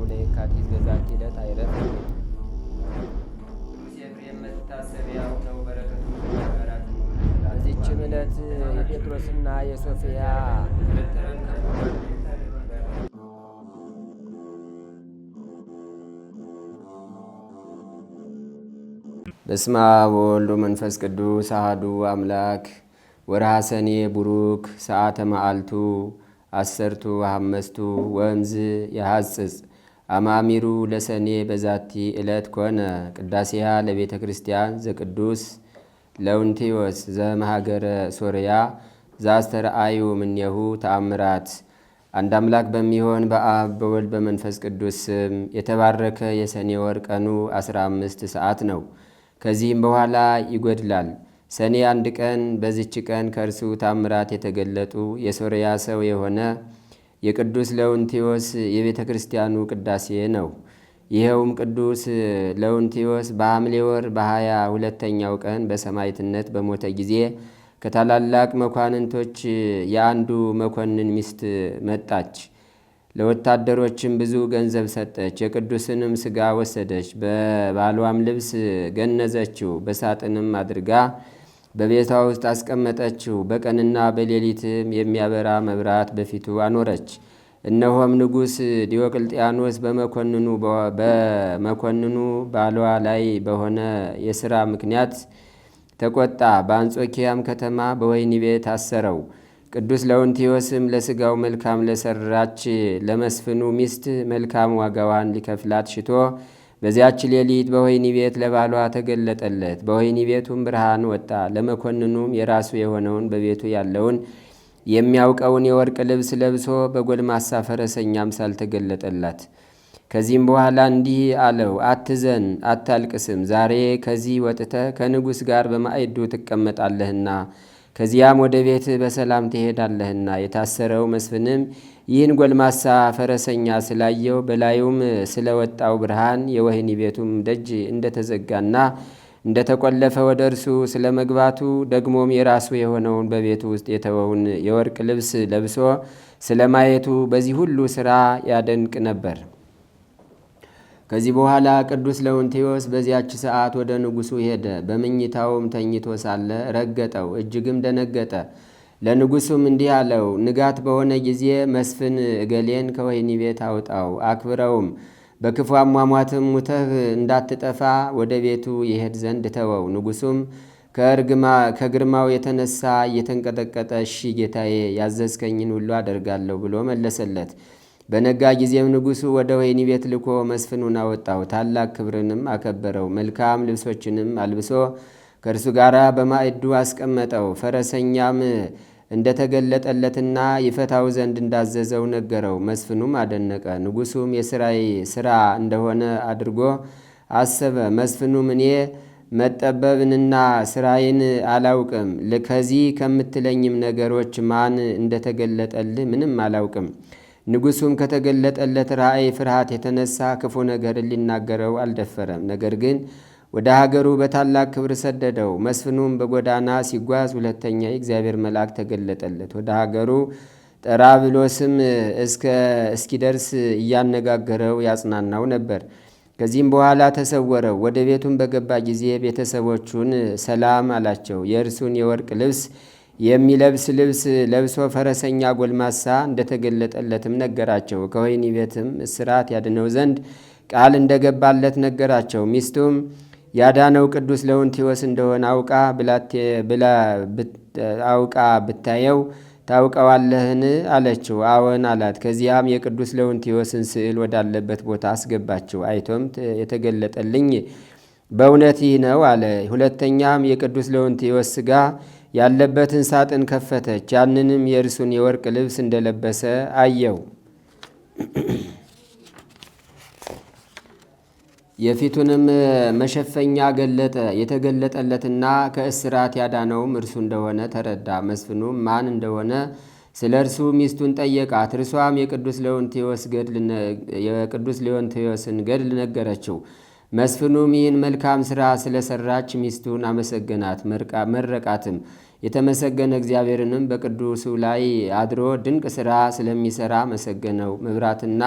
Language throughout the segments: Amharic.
ለየካቲት በዛቲ ዕለት አይረፍ። ቅዱስ ኤፍሬም መታሰቢያው ነው። በረከቱ ጋራት። በዚችም ዕለት የጴጥሮስና የሶፊያ በስመ አብ ወወልድ ወመንፈስ ቅዱስ አሐዱ አምላክ። ወርኃ ሰኔ ቡሩክ ሰዓተ መዓልቱ አሰርቱ ወሐመስቱ ወእምዝ የሐጽጽ አማሚሩ ለሰኔ በዛቲ ዕለት ኮነ ቅዳሴሃ ለቤተ ክርስቲያን ዘቅዱስ ለውንቴዎስ ዘመሃገረ ሶርያ ዘአስተርአዩ እምኔሁ ተአምራት። አንድ አምላክ በሚሆን በአብ በወልድ በመንፈስ ቅዱስ ስም የተባረከ የሰኔ ወር ቀኑ 15 ሰዓት ነው። ከዚህም በኋላ ይጎድላል። ሰኔ አንድ ቀን በዚች ቀን ከእርሱ ታምራት የተገለጡ የሶርያ ሰው የሆነ የቅዱስ ለውንቴዎስ የቤተ ክርስቲያኑ ቅዳሴ ነው። ይኸውም ቅዱስ ለውንቴዎስ በሐምሌ ወር በ22ኛው ቀን በሰማዕትነት በሞተ ጊዜ ከታላላቅ መኳንንቶች የአንዱ መኮንን ሚስት መጣች። ለወታደሮችም ብዙ ገንዘብ ሰጠች። የቅዱስንም ሥጋ ወሰደች፣ በባሏም ልብስ ገነዘችው፣ በሳጥንም አድርጋ በቤቷ ውስጥ አስቀመጠችው። በቀንና በሌሊትም የሚያበራ መብራት በፊቱ አኖረች። እነሆም ንጉሥ ዲዮቅልጥያኖስ በመኮንኑ ባሏ ላይ በሆነ የሥራ ምክንያት ተቆጣ። በአንጾኪያም ከተማ በወህኒ ቤት አሰረው። ቅዱስ ለውንቴዎስም ለሥጋው መልካም ለሰራች ለመስፍኑ ሚስት መልካም ዋጋዋን ሊከፍላት ሽቶ በዚያች ሌሊት በወህኒ ቤት ለባሏ ተገለጠለት። በወህኒ ቤቱም ብርሃን ወጣ። ለመኮንኑም የራሱ የሆነውን በቤቱ ያለውን የሚያውቀውን የወርቅ ልብስ ለብሶ በጎልማሳ ፈረሰኛ አምሳል ተገለጠላት። ከዚህም በኋላ እንዲህ አለው፣ አትዘን፣ አታልቅስም። ዛሬ ከዚህ ወጥተህ ከንጉሥ ጋር በማዕዱ ትቀመጣለህና ከዚያም ወደ ቤት በሰላም ትሄዳለህና። የታሰረው መስፍንም ይህን ጎልማሳ ፈረሰኛ ስላየው በላዩም ስለወጣው ብርሃን የወህኒ ቤቱም ደጅ እንደተዘጋና እንደተቆለፈ ወደ እርሱ ስለ መግባቱ ደግሞም የራሱ የሆነውን በቤቱ ውስጥ የተወውን የወርቅ ልብስ ለብሶ ስለ ማየቱ በዚህ ሁሉ ሥራ ያደንቅ ነበር። ከዚህ በኋላ ቅዱስ ለውንቴዎስ በዚያች ሰዓት ወደ ንጉሡ ሄደ። በመኝታውም ተኝቶ ሳለ ረገጠው፣ እጅግም ደነገጠ። ለንጉሡም እንዲህ አለው፣ ንጋት በሆነ ጊዜ መስፍን እገሌን ከወህኒ ቤት አውጣው፣ አክብረውም። በክፉ አሟሟትም ሙተህ እንዳትጠፋ ወደ ቤቱ ይሄድ ዘንድ ተወው። ንጉሡም ከግርማው የተነሳ እየተንቀጠቀጠ እሺ ጌታዬ፣ ያዘዝከኝን ሁሉ አደርጋለሁ ብሎ መለሰለት። በነጋ ጊዜም ንጉሡ ወደ ወህኒ ቤት ልኮ መስፍኑን አወጣው፣ ታላቅ ክብርንም አከበረው። መልካም ልብሶችንም አልብሶ ከእርሱ ጋር በማዕዱ አስቀመጠው። ፈረሰኛም እንደተገለጠለትና ይፈታው ዘንድ እንዳዘዘው ነገረው። መስፍኑም አደነቀ። ንጉሡም የሥራዬ ሥራ እንደሆነ አድርጎ አሰበ። መስፍኑም እኔ መጠበብንና ሥራዬን አላውቅም፣ ከዚህ ከምትለኝም ነገሮች ማን እንደተገለጠልህ ምንም አላውቅም። ንጉሡም ከተገለጠለት ራእይ ፍርሃት የተነሳ ክፉ ነገርን ሊናገረው አልደፈረም። ነገር ግን ወደ ሀገሩ በታላቅ ክብር ሰደደው። መስፍኑም በጎዳና ሲጓዝ ሁለተኛ የእግዚአብሔር መልአክ ተገለጠለት። ወደ ሀገሩ ጠራብሎስም እስኪደርስ እያነጋገረው ያጽናናው ነበር። ከዚህም በኋላ ተሰወረው። ወደ ቤቱም በገባ ጊዜ ቤተሰቦቹን ሰላም አላቸው። የእርሱን የወርቅ ልብስ የሚለብስ ልብስ ለብሶ ፈረሰኛ ጎልማሳ እንደተገለጠለትም ነገራቸው። ከወህኒ ቤትም እስራት ያድነው ዘንድ ቃል እንደገባለት ነገራቸው። ሚስቱም ያዳነው ቅዱስ ለውንቴዎስ እንደሆነ አውቃ ብታየው ታውቀዋለህን አለችው። አዎን አላት። ከዚያም የቅዱስ ለውንቴዎስን ስዕል ወዳለበት ቦታ አስገባችው። አይቶም የተገለጠልኝ በእውነት ይህ ነው አለ። ሁለተኛም የቅዱስ ለውንቴዎስ ሥጋ ያለበትን ሳጥን ከፈተች። ያንንም የእርሱን የወርቅ ልብስ እንደለበሰ አየው። የፊቱንም መሸፈኛ ገለጠ። የተገለጠለትና ከእስራት ያዳነውም እርሱ እንደሆነ ተረዳ። መስፍኑም ማን እንደሆነ ስለ እርሱ ሚስቱን ጠየቃት። እርሷም የቅዱስ ሌዎንቴዎስን ገድል ነገረችው። መስፍኑም ይህን መልካም ሥራ ስለሰራች ሚስቱን አመሰገናት፣ መረቃትም። የተመሰገነ እግዚአብሔርንም በቅዱሱ ላይ አድሮ ድንቅ ሥራ ስለሚሠራ መሰገነው። መብራትና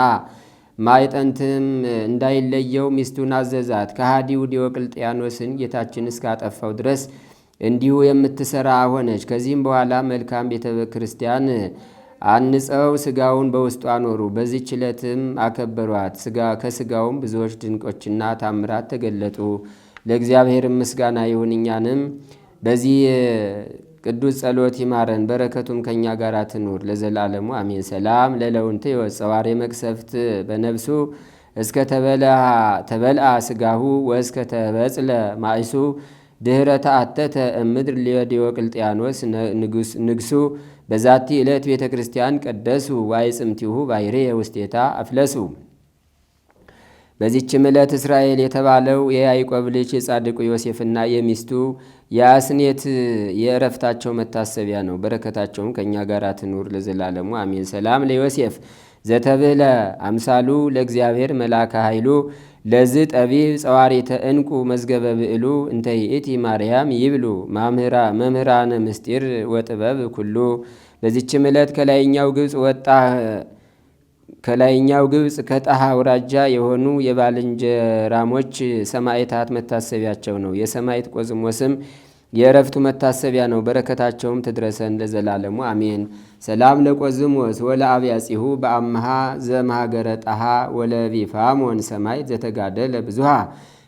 ማዕጠንትም እንዳይለየው ሚስቱን አዘዛት። ከሃዲው ዲዮቅልጥያኖስን ጌታችን እስካጠፋው ድረስ እንዲሁ የምትሰራ ሆነች። ከዚህም በኋላ መልካም ቤተ ክርስቲያን አንጸው ስጋውን በውስጡ አኖሩ። በዚህች ዕለትም አከበሯት። ከስጋውም ብዙዎች ድንቆችና ታምራት ተገለጡ። ለእግዚአብሔር ምስጋና ይሁን፣ እኛንም በዚህ ቅዱስ ጸሎት ይማረን፣ በረከቱም ከእኛ ጋር ትኑር ለዘላለሙ አሜን። ሰላም ለለውንት የወፀዋሬ መቅሰፍት በነብሱ እስከ ተበልአ ስጋሁ ወእስከ ተበጽለ ማይሱ ድህረ ተአተተ እምድር ዲዮቅልጥያኖስ ንግሱ። በዛቲ ዕለት ቤተ ክርስቲያን ቀደሱ ዋይጽምቲሁ ባይሬ ውስቴታ አፍለሱ። በዚችም ዕለት እስራኤል የተባለው የያዕቆብ ልጅ የጻድቁ ዮሴፍና የሚስቱ የአስኔት የእረፍታቸው መታሰቢያ ነው። በረከታቸውም ከእኛ ጋር ትኑር ለዘላለሙ አሜን። ሰላም ለዮሴፍ ዘተብህለ አምሳሉ ለእግዚአብሔር መልአከ ኃይሉ ለዝ ጠቢብ ጸዋሪተ እንቁ መዝገበ ብዕሉ እንተ ይእቲ ማርያም ይብሉ መምህራነ ምስጢር ወጥበብ ኩሉ። በዚችም ዕለት ከላይኛው ግብፅ ከጣሃ አውራጃ የሆኑ የባልንጀራሞች ሰማዕታት መታሰቢያቸው ነው። የሰማዕት ቆዝሞስም የእረፍቱ መታሰቢያ ነው። በረከታቸውም ትድረሰን ለዘላለሙ አሜን። ሰላም ለቆዝሞስ ወለአብያጺሁ በአምሃ ዘማሃገረ ጣሃ ወለቢፋሞን ሰማዕት ዘተጋደለ ብዙሃ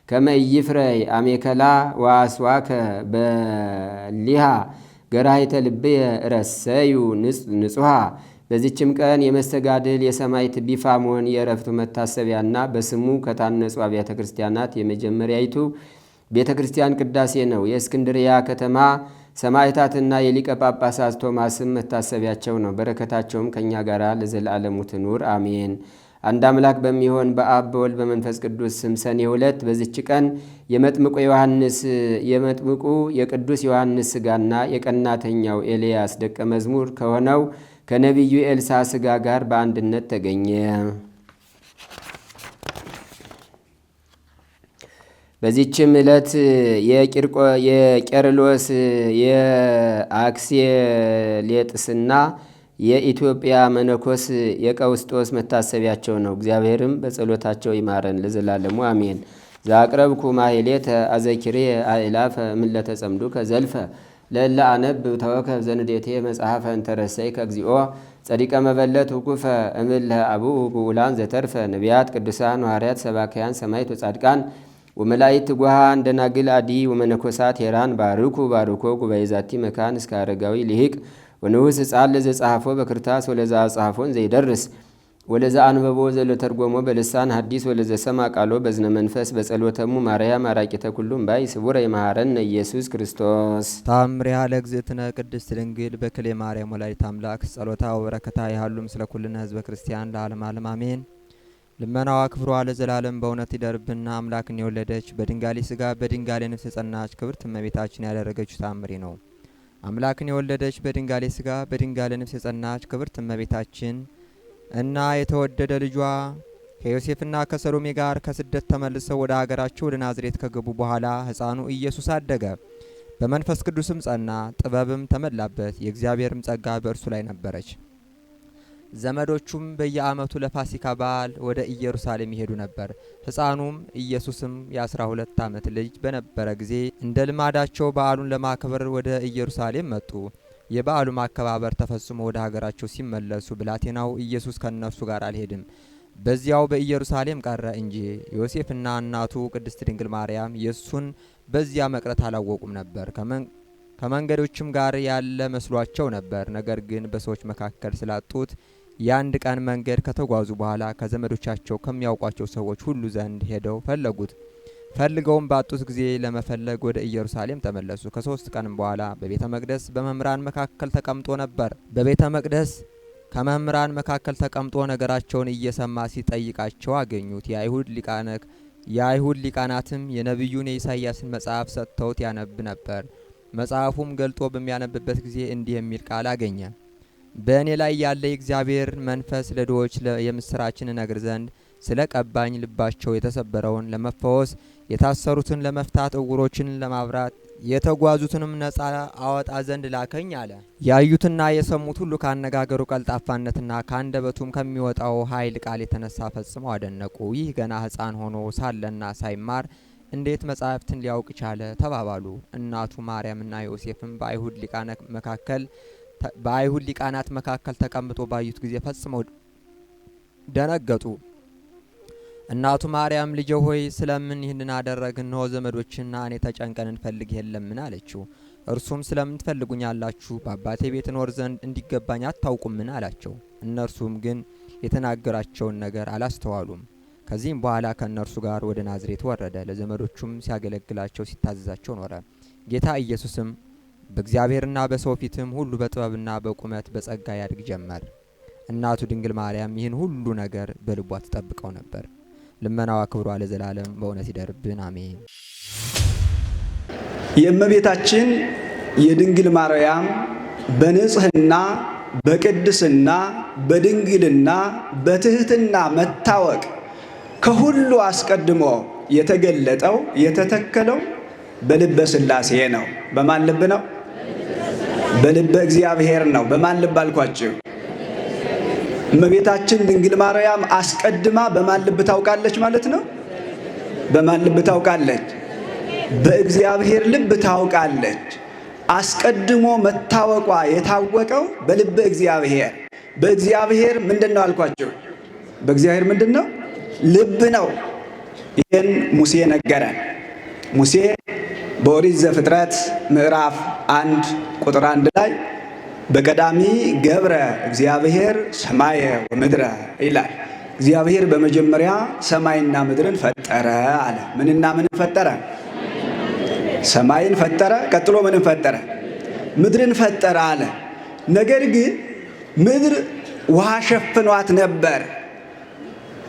ከመይፍረይ አሜከላ ዋስዋከ በሊሃ ገራይተ ልብየ ረሰዩ ንጹሃ። በዚችም ቀን የመስተጋድል የሰማዕት ቢፋሞን የእረፍቱ መታሰቢያና በስሙ ከታነጹ አብያተ ክርስቲያናት የመጀመሪያይቱ ቤተ ክርስቲያን ቅዳሴ ነው። የእስክንድርያ ከተማ ሰማዕታትና የሊቀ ጳጳሳት ቶማስም መታሰቢያቸው ነው። በረከታቸውም ከእኛ ጋር ለዘላለሙ ትኑር አሜን። አንድ አምላክ በሚሆን በአብ በወልድ በመንፈስ ቅዱስ ስም ሰኔ 2 በዚች ቀን የመጥምቁ የቅዱስ ዮሐንስ ሥጋና የቀናተኛው ኤልያስ ደቀ መዝሙር ከሆነው ከነቢዩ ኤልሳ ሥጋ ጋር በአንድነት ተገኘ። በዚችም ዕለት የቄርሎስ የአክሲሌጥስና የኢትዮጵያ መነኮስ የቀውስጦስ መታሰቢያቸው ነው። እግዚአብሔርም በጸሎታቸው ይማረን ለዘላለሙ አሜን። ዛቅረብኩ ማሕሌተ አዘኪሬ አእላፈ እምለተ ጸምዱ ከዘልፈ ለእለ አነብብ ተወከፍ ዘንዴቴ መጽሐፈ እንተረሰይ ከግዚኦ ጸዲቀ መበለት ውኩፈ እምለ አቡኡ ብኡላን ዘተርፈ ነቢያት ቅዱሳን ሐዋርያት ሰባክያን ሰማዕት ወጻድቃን ወመላእክት ትጉሃን ደናግል አዲ ወመነኮሳት ሄራን ባርኩ ጉባኤ ዛቲ መካን እስከ አረጋዊ ሊሂቅ ወንዑስ ሕፃን ለዘጸሐፎ በክርታስ ወለዛ ጸሐፎን ዘይደርስ ወለዛ አንበቦ ዘለተርጎሞ በልሳን ሐዲስ ወለዘ ሰማ ቃሎ በዝነ መንፈስ በጸሎተሙ ማርያም አራቂተ ኩሉም ባይ ስቡረ ይመሃረን ኢየሱስ ክርስቶስ። ታምሪሃ ለእግዝእትነ ቅድስት ድንግል በክሌ ማርያም ወላዲተ አምላክ ጸሎታ ወበረከታ ይሃሉ ምስለ ኩልነ ህዝበ ክርስቲያን ለዓለም ዓለም አሜን። ልመናዋ ክብሯ ለዘላለም በእውነት ይደርብና አምላክን የወለደች በድንጋሌ ሥጋ በድንጋሌ ነፍስ የጸናች ክብርት እመቤታችን ያደረገችው ታምሪ ነው። አምላክን የወለደች በድንጋሌ ሥጋ በድንጋሌ ነፍስ የጸናች ክብርት እመቤታችን እና የተወደደ ልጇ ከዮሴፍና ከሰሎሜ ጋር ከስደት ተመልሰው ወደ አገራቸው ወደ ናዝሬት ከገቡ በኋላ ሕፃኑ ኢየሱስ አደገ፣ በመንፈስ ቅዱስም ጸና፣ ጥበብም ተመላበት፣ የእግዚአብሔርም ጸጋ በእርሱ ላይ ነበረች። ዘመዶቹም በየዓመቱ ለፋሲካ በዓል ወደ ኢየሩሳሌም ይሄዱ ነበር። ሕፃኑም ኢየሱስም የ12 ዓመት ልጅ በነበረ ጊዜ እንደ ልማዳቸው በዓሉን ለማክበር ወደ ኢየሩሳሌም መጡ። የበዓሉ ማከባበር ተፈጽሞ ወደ ሀገራቸው ሲመለሱ ብላቴናው ኢየሱስ ከነርሱ ጋር አልሄድም፣ በዚያው በኢየሩሳሌም ቀረ እንጂ። ዮሴፍና እናቱ ቅድስት ድንግል ማርያም የሱን በዚያ መቅረት አላወቁም ነበር። ከመንገዶችም ጋር ያለ መስሏቸው ነበር። ነገር ግን በሰዎች መካከል ስላጡት የአንድ ቀን መንገድ ከተጓዙ በኋላ ከዘመዶቻቸው ከሚያውቋቸው ሰዎች ሁሉ ዘንድ ሄደው ፈለጉት። ፈልገውም ባጡት ጊዜ ለመፈለግ ወደ ኢየሩሳሌም ተመለሱ። ከ3 ቀንም በኋላ በቤተ መቅደስ በመምህራን መካከል ተቀምጦ ነበር። በቤተ መቅደስ ከመምህራን መካከል ተቀምጦ ነገራቸውን እየሰማ ሲጠይቃቸው አገኙት። የአይሁድ ሊቃናትም የነቢዩን የኢሳይያስን መጽሐፍ ሰጥተውት ያነብ ነበር። መጽሐፉም ገልጦ በሚያነብበት ጊዜ እንዲህ የሚል ቃል አገኘ። በእኔ ላይ ያለ የእግዚአብሔር መንፈስ ለድሆች የምስራችን እነግር ዘንድ ስለ ቀባኝ፣ ልባቸው የተሰበረውን ለመፈወስ፣ የታሰሩትን ለመፍታት፣ እውሮችን ለማብራት፣ የተጓዙትንም ነፃ አወጣ ዘንድ ላከኝ አለ። ያዩትና የሰሙት ሁሉ ካነጋገሩ ቀልጣፋነትና ከአንደበቱም ከሚወጣው ኃይል ቃል የተነሳ ፈጽመው አደነቁ። ይህ ገና ሕፃን ሆኖ ሳለና ሳይማር እንዴት መጻሕፍትን ሊያውቅ ቻለ ተባባሉ። እናቱ ማርያምና ዮሴፍም በአይሁድ ሊቃናት መካከል ተቀምጦ ባዩት ጊዜ ፈጽመው ደነገጡ። እናቱ ማርያም ልጄ ሆይ ስለምን ይህንን አደረግህ? እነሆ ዘመዶችና እኔ ተጨንቀን እንፈልግ የለምን አለችው። እርሱም ስለምን ትፈልጉኛላችሁ? በአባቴ ቤት እኖር ዘንድ እንዲገባኝ አታውቁምን አላቸው። እነርሱም ግን የተናገራቸውን ነገር አላስተዋሉም። ከዚህም በኋላ ከእነርሱ ጋር ወደ ናዝሬት ወረደ። ለዘመዶቹም ሲያገለግላቸው ሲታዘዛቸው ኖረ። ጌታ ኢየሱስም በእግዚአብሔርና በሰው ፊትም ሁሉ በጥበብና በቁመት በጸጋ ያድግ ጀመር። እናቱ ድንግል ማርያም ይህን ሁሉ ነገር በልቧ ትጠብቀው ነበር። ልመናዋ ክብሯ ለዘላለም በእውነት ይደርብን፣ አሜን። የእመቤታችን የድንግል ማርያም በንጽህና በቅድስና በድንግልና በትህትና መታወቅ ከሁሉ አስቀድሞ የተገለጠው የተተከለው በልበ ሥላሴ ነው። በማን ልብ ነው? በልበ እግዚአብሔር ነው። በማን ልብ አልኳችሁ? እመቤታችን ድንግል ማርያም አስቀድማ በማን ልብ ታውቃለች ማለት ነው? በማን ልብ ታውቃለች? በእግዚአብሔር ልብ ታውቃለች። አስቀድሞ መታወቋ የታወቀው በልበ እግዚአብሔር። በእግዚአብሔር ምንድን ነው አልኳችሁ? በእግዚአብሔር ምንድን ነው? ልብ ነው። ይህን ሙሴ ነገረን። ሙሴ በኦሪት ዘፍጥረት ምዕራፍ 1 ቁጥር 1 ላይ በቀዳሚ ገብረ እግዚአብሔር ሰማየ ወምድረ ይላል። እግዚአብሔር በመጀመሪያ ሰማይና ምድርን ፈጠረ አለ። ምንና ምንን ፈጠረ? ሰማይን ፈጠረ። ቀጥሎ ምንን ፈጠረ? ምድርን ፈጠረ አለ። ነገር ግን ምድር ውሃ ሸፍኗት ነበር፣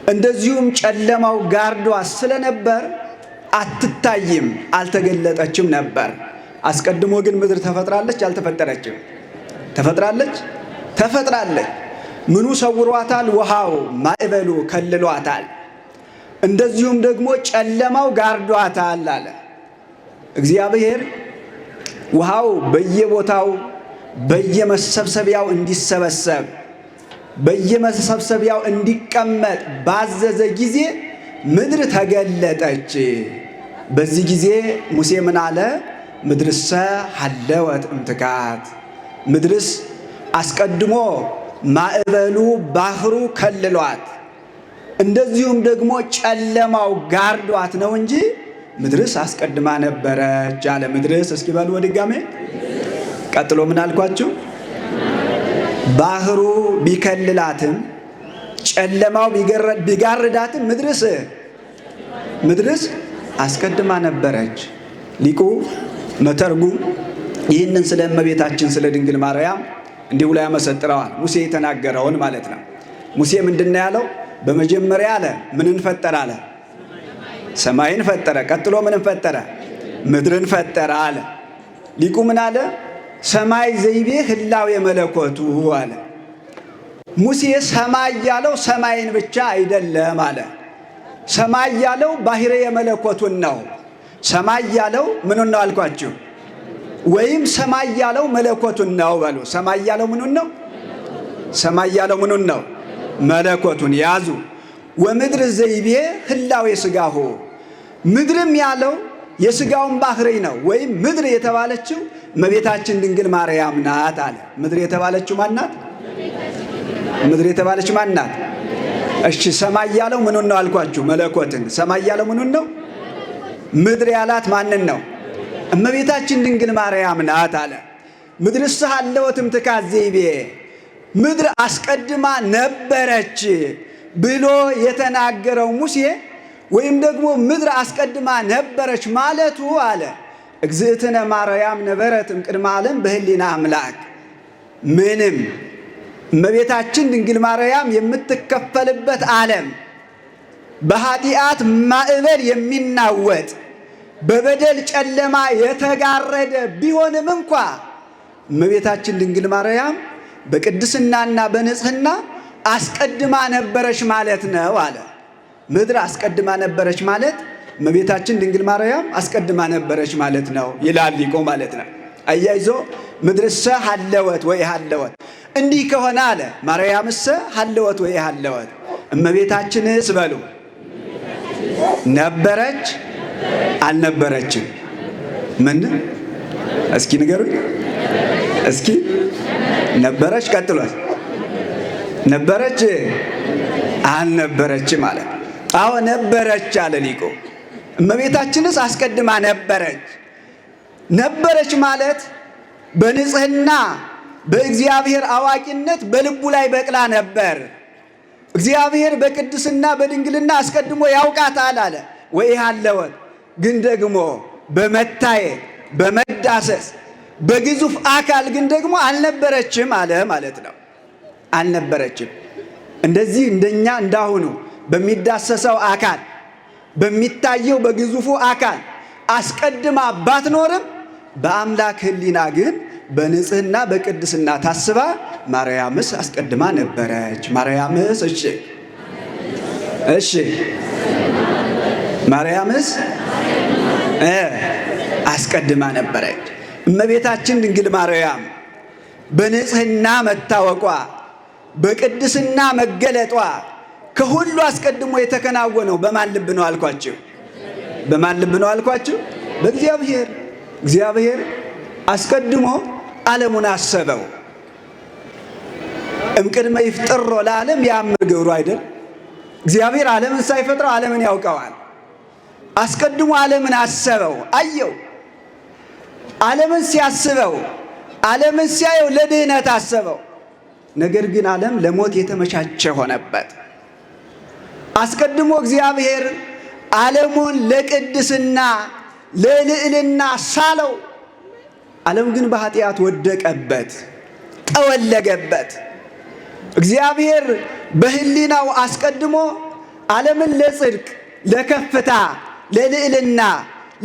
እንደዚሁም ጨለማው ጋርዷት ስለነበር አትታይም፣ አልተገለጠችም ነበር። አስቀድሞ ግን ምድር ተፈጥራለች? አልተፈጠረችም? ተፈጥራለች? ተፈጥራለች። ምኑ ሰውሯታል? ውሃው ማዕበሉ ከልሏታል። እንደዚሁም ደግሞ ጨለማው ጋርዷታል አለ። እግዚአብሔር ውሃው በየቦታው በየመሰብሰቢያው እንዲሰበሰብ በየመሰብሰቢያው እንዲቀመጥ ባዘዘ ጊዜ ምድር ተገለጠች። በዚህ ጊዜ ሙሴ ምን አለ? ምድርሰ ሀለወት እምትካት፣ ምድርስ አስቀድሞ ማዕበሉ ባህሩ ከልሏት እንደዚሁም ደግሞ ጨለማው ጋርዷት ነው እንጂ ምድርስ አስቀድማ ነበረች አለ። ምድርስ እስኪ በሉ በድጋሜ። ቀጥሎ ምን አልኳችሁ? ባህሩ ቢከልላትም ጨለማው ቢጋርዳትም ምድርስ አስቀድማ ነበረች። ሊቁ መተርጉም ይህንን ስለ እመቤታችን ስለ ድንግል ማርያም እንዲህ ብሎ ያመሰጥረዋል። ሙሴ የተናገረውን ማለት ነው። ሙሴ ምንድን ነው ያለው? በመጀመሪያ አለ ምንን ፈጠረ አለ? ሰማይን ፈጠረ። ቀጥሎ ምንን ፈጠረ? ምድርን ፈጠረ አለ። ሊቁ ምን አለ? ሰማይ ዘይቤ ህላዌ መለኮቱ አለ። ሙሴ ሰማይ ያለው ሰማይን ብቻ አይደለም አለ። ሰማይ ያለው ባሕርየ መለኮቱን ነው። ሰማይ ያለው ምኑን ነው አልኳችሁ? ወይም ሰማይ ያለው መለኮቱን ነው በሉ። ሰማይ ያለው ምኑን ነው? ሰማይ ያለው ምኑን ነው? መለኮቱን ያዙ። ወምድር ዘይቤ ህላዌ ሥጋሁ፣ ምድርም ያለው የሥጋውን ባሕርይ ነው። ወይም ምድር የተባለችው እመቤታችን ድንግል ማርያም ናት አለ። ምድር የተባለችው ማን ናት? ምድር የተባለችው ማን ናት? እሺ ሰማይ ያለው ምኑን ነው አልኳችሁ? መለኮትን። ሰማይ ያለው ምኑን ነው? ምድር ያላት ማንን ነው? እመቤታችን ድንግል ማርያም ናት አለ። ምድርሰ ሀለወት እምትካት ዘይቤ፣ ምድር አስቀድማ ነበረች ብሎ የተናገረው ሙሴ ወይም ደግሞ ምድር አስቀድማ ነበረች ማለቱ አለ እግዝእትነ ማርያም ነበረት እምቅድመ ዓለም በህሊና አምላክ። ምንም እመቤታችን ድንግል ማርያም የምትከፈልበት ዓለም በኃጢአት ማዕበል የሚናወጥ በበደል ጨለማ የተጋረደ ቢሆንም እንኳ እመቤታችን ድንግል ማርያም በቅድስናና በንጽህና አስቀድማ ነበረች ማለት ነው አለ። ምድር አስቀድማ ነበረች ማለት እመቤታችን ድንግል ማርያም አስቀድማ ነበረች ማለት ነው ይላል ሊቁ ማለት ነው። አያይዞ ምድርሰ ሀለወት ወይ ሀለወት፣ እንዲህ ከሆነ አለ ማርያምሰ ሀለወት ወይ ሀለወት፣ እመቤታችንስ በሉ ነበረች አልነበረችም? ምን እስኪ ንገሩኝ እስኪ። ነበረች፣ ቀጥሏል። ነበረች አልነበረችም አለ። አዎ ነበረች አለ ሊቁ። እመቤታችንስ አስቀድማ ነበረች። ነበረች ማለት በንጽህና በእግዚአብሔር አዋቂነት በልቡ ላይ በቅላ ነበር። እግዚአብሔር በቅድስና በድንግልና አስቀድሞ ያውቃታል አለ። ወይ ሀለወት ግን ደግሞ በመታየት በመዳሰስ በግዙፍ አካል ግን ደግሞ አልነበረችም አለ ማለት ነው። አልነበረችም። እንደዚህ እንደኛ እንዳሁኑ በሚዳሰሰው አካል በሚታየው በግዙፉ አካል አስቀድማ ባትኖርም በአምላክ ሕሊና ግን በንጽህና በቅድስና ታስባ ማርያምስ አስቀድማ ነበረች። ማርያምስ እሺ ማርያምስ አስቀድማ ነበረች። እመቤታችን ድንግል ማርያም በንጽህና መታወቋ በቅድስና መገለጧ ከሁሉ አስቀድሞ የተከናወነው በማን ልብ ነው አልኳችሁ? በማን ልብ ነው አልኳችሁ? በእግዚአብሔር። እግዚአብሔር አስቀድሞ ዓለሙን አሰበው። እምቅድመ ይፍጥሮ ለዓለም ያምር ግብሩ አይደል? እግዚአብሔር ዓለምን ሳይፈጥረው ዓለምን ያውቀዋል። አስቀድሞ ዓለምን አሰበው፣ አየው። ዓለምን ሲያስበው ዓለምን ሲያየው ለድህነት አሰበው። ነገር ግን ዓለም ለሞት የተመቻቸ ሆነበት። አስቀድሞ እግዚአብሔር ዓለሙን ለቅድስና ለልዕልና ሳለው። ዓለም ግን በኃጢአት ወደቀበት፣ ጠወለገበት። እግዚአብሔር በሕሊናው አስቀድሞ ዓለምን ለጽድቅ፣ ለከፍታ፣ ለልዕልና፣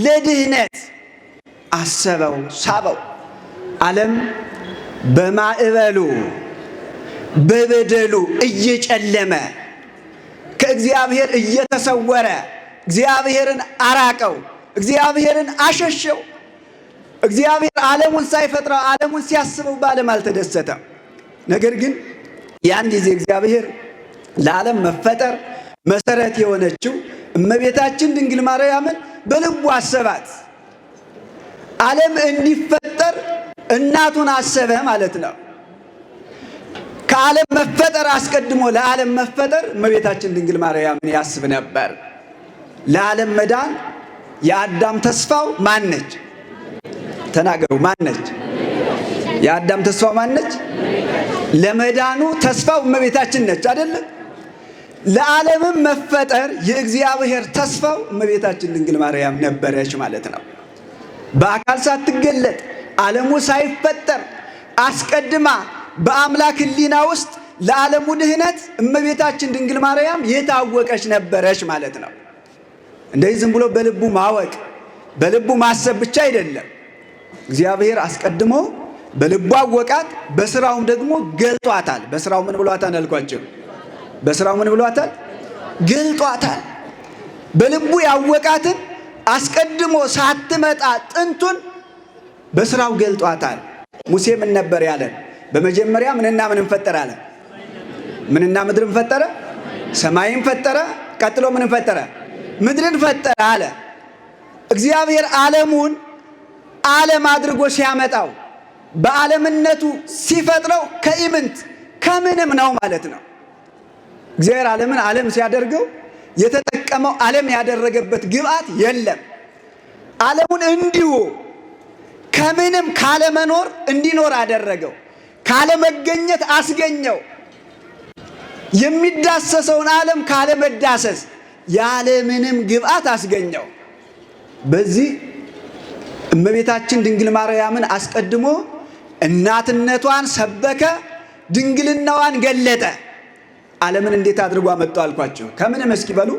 ለድህነት አሰበው፣ ሳበው። ዓለም በማዕበሉ በበደሉ እየጨለመ ከእግዚአብሔር እየተሰወረ እግዚአብሔርን አራቀው፣ እግዚአብሔርን አሸሸው። እግዚአብሔር ዓለሙን ሳይፈጥረው ዓለሙን ሲያስበው በዓለም አልተደሰተም። ነገር ግን ያን ጊዜ እግዚአብሔር ለዓለም መፈጠር መሰረት የሆነችው እመቤታችን ድንግል ማርያምን በልቡ አሰባት። ዓለም እንዲፈጠር እናቱን አሰበ ማለት ነው። ከዓለም መፈጠር አስቀድሞ ለዓለም መፈጠር እመቤታችን ድንግል ማርያምን ያስብ ነበር። ለዓለም መዳን የአዳም ተስፋው ማነች? ተናገሩ፣ ማነች? የአዳም ተስፋው ማነች? ለመዳኑ ተስፋው እመቤታችን ነች አይደለ? ለዓለምም መፈጠር የእግዚአብሔር ተስፋው እመቤታችን ድንግል ማርያም ነበረች ማለት ነው። በአካል ሳትገለጥ ዓለሙ ሳይፈጠር አስቀድማ በአምላክ ሕሊና ውስጥ ለዓለሙ ድህነት እመቤታችን ድንግል ማርያም የታወቀች ነበረች ማለት ነው። እንደዚህ ዝም ብሎ በልቡ ማወቅ በልቡ ማሰብ ብቻ አይደለም። እግዚአብሔር አስቀድሞ በልቡ አወቃት፣ በስራውም ደግሞ ገልጧታል። በስራው ምን ብሏታል አልኳቸው? በስራው ምን ብሏታል? ገልጧታል። በልቡ ያወቃትን አስቀድሞ ሳትመጣ ጥንቱን በስራው ገልጧታል። ሙሴ ምን ነበር ያለን? በመጀመሪያ ምንና ምንን ፈጠረ አለ? ምንና ምድርን ፈጠረ? ሰማይን ፈጠረ። ቀጥሎ ምንን ፈጠረ? ምድርን ፈጠረ አለ። እግዚአብሔር ዓለሙን ዓለም አድርጎ ሲያመጣው በዓለምነቱ ሲፈጥረው ከኢምንት ከምንም ነው ማለት ነው። እግዚአብሔር ዓለምን ዓለም ሲያደርገው የተጠቀመው ዓለም ያደረገበት ግብአት የለም። ዓለሙን እንዲሁ ከምንም ካለመኖር እንዲኖር አደረገው። ካለመገኘት አስገኘው። የሚዳሰሰውን ዓለም ካለመዳሰስ ያለምንም ግብአት አስገኘው። በዚህ እመቤታችን ድንግል ማርያምን አስቀድሞ እናትነቷን ሰበከ፣ ድንግልናዋን ገለጠ። ዓለምን እንዴት አድርጎ አመጣው አልኳቸው? ከምንም እስኪ በሉ